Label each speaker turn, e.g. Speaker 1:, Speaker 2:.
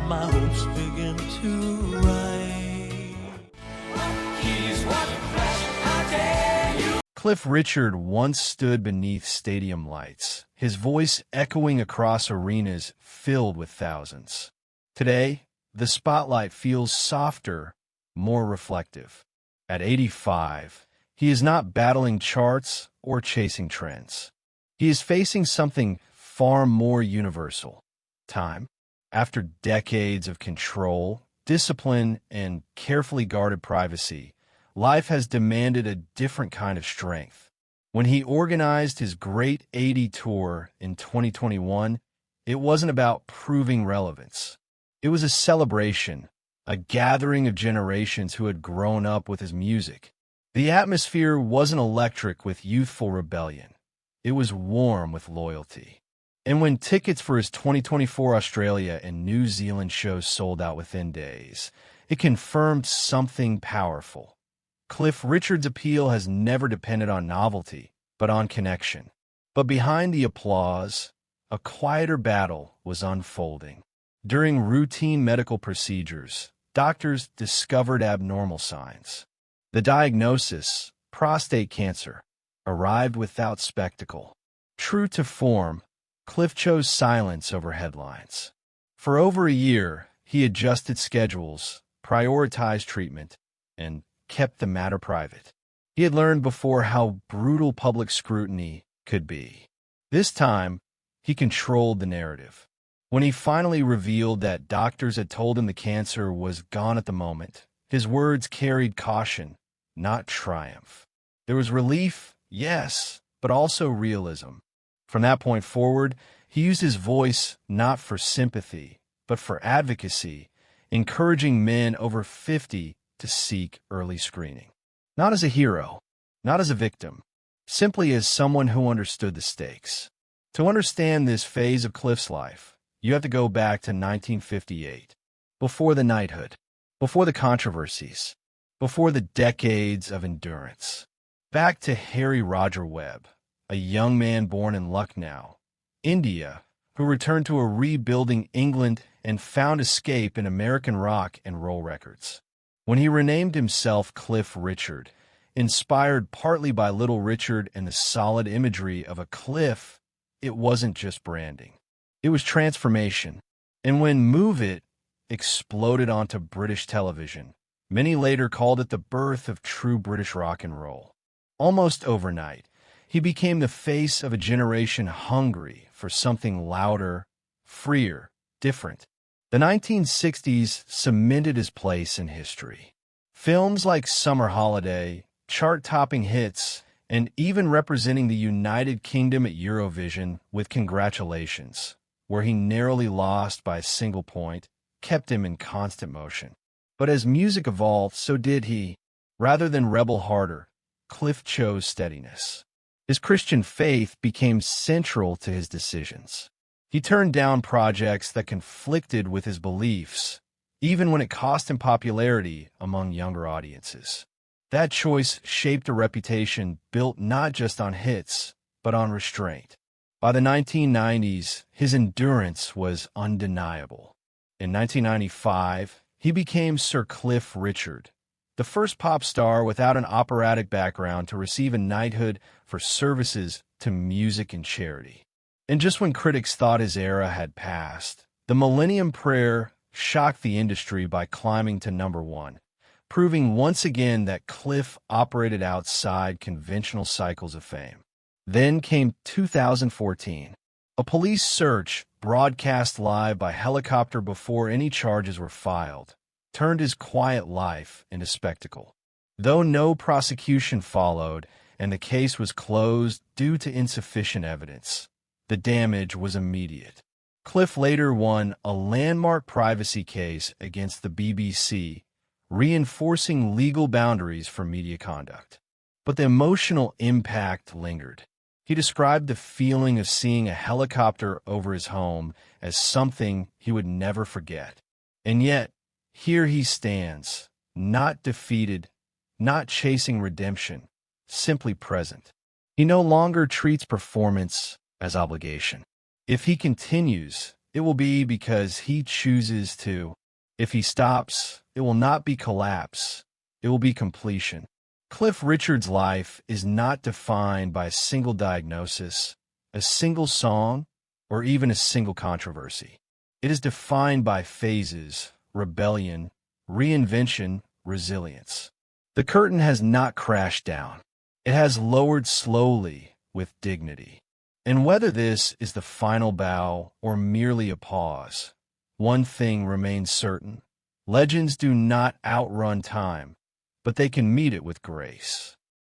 Speaker 1: my hopes begin to rise.
Speaker 2: Cliff Richard once stood beneath stadium lights, his voice echoing across arenas filled with thousands. Today, the spotlight feels softer, more reflective. At 85, he is not battling charts or chasing trends. He is facing something far more universal: time. After decades of control, discipline, and carefully guarded privacy, life has demanded a different kind of strength. When he organized his Great 80 tour in 2021, it wasn't about proving relevance. It was a celebration, a gathering of generations who had grown up with his music. The atmosphere wasn't electric with youthful rebellion. It was warm with loyalty. And when tickets for his 2024 Australia and New Zealand shows sold out within days, it confirmed something powerful. Cliff Richard's appeal has never depended on novelty, but on connection. But behind the applause, a quieter battle was unfolding. During routine medical procedures, doctors discovered abnormal signs. The diagnosis, prostate cancer, arrived without spectacle. True to form, Cliff chose silence over headlines. For over a year, he adjusted schedules, prioritized treatment, and kept the matter private. He had learned before how brutal public scrutiny could be. This time, he controlled the narrative. When he finally revealed that doctors had told him the cancer was gone at the moment, his words carried caution, not triumph. There was relief, yes, but also realism. From that point forward, he used his voice not for sympathy, but for advocacy, encouraging men over 50 to seek early screening. Not as a hero, not as a victim, simply as someone who understood the stakes. To understand this phase of Cliff's life, you have to go back to 1958, before the knighthood, before the controversies, before the decades of endurance. Back to Harry Roger Webb, a young man born in Lucknow, India, who returned to a rebuilding England and found escape in American rock and roll records. When he renamed himself Cliff Richard, inspired partly by Little Richard and the solid imagery of a cliff, it wasn't just branding. It was transformation. And when Move It exploded onto British television, many later called it the birth of true British rock and roll. Almost overnight, he became the face of a generation hungry for something louder, freer, different. The 1960s cemented his place in history. Films like Summer Holiday, chart-topping hits, and even representing the United Kingdom at Eurovision with Congratulations, where he narrowly lost by a single point, kept him in constant motion. But as music evolved, so did he. Rather than rebel harder, Cliff chose steadiness. His Christian faith became central to his decisions. He turned down projects that conflicted with his beliefs, even when it cost him popularity among younger audiences. That choice shaped a reputation built not just on hits, but on restraint. By the 1990s, his endurance was undeniable. In 1995, he became Sir Cliff Richard, the first pop star without an operatic background to receive a knighthood for services to music and charity. And just when critics thought his era had passed, the Millennium Prayer shocked the industry by climbing to #1, proving once again that Cliff operated outside conventional cycles of fame. Then came 2014. A police search, broadcast live by helicopter before any charges were filed, turned his quiet life into spectacle. Though no prosecution followed and the case was closed due to insufficient evidence, the damage was immediate. Cliff later won a landmark privacy case against the BBC, reinforcing legal boundaries for media conduct. But the emotional impact lingered. He described the feeling of seeing a helicopter over his home as something he would never forget. And yet, here he stands, not defeated, not chasing redemption, simply present. He no longer treats performance as obligation. If he continues, it will be because he chooses to. If he stops, it will not be collapse, it will be completion. Cliff Richard's life is not defined by a single diagnosis, a single song, or even a single controversy. It is defined by phases, rebellion, reinvention, resilience. The curtain has not crashed down. It has lowered slowly with dignity. And whether this is the final bow or merely a pause, one thing remains certain. Legends do not outrun time, but they can meet it with grace.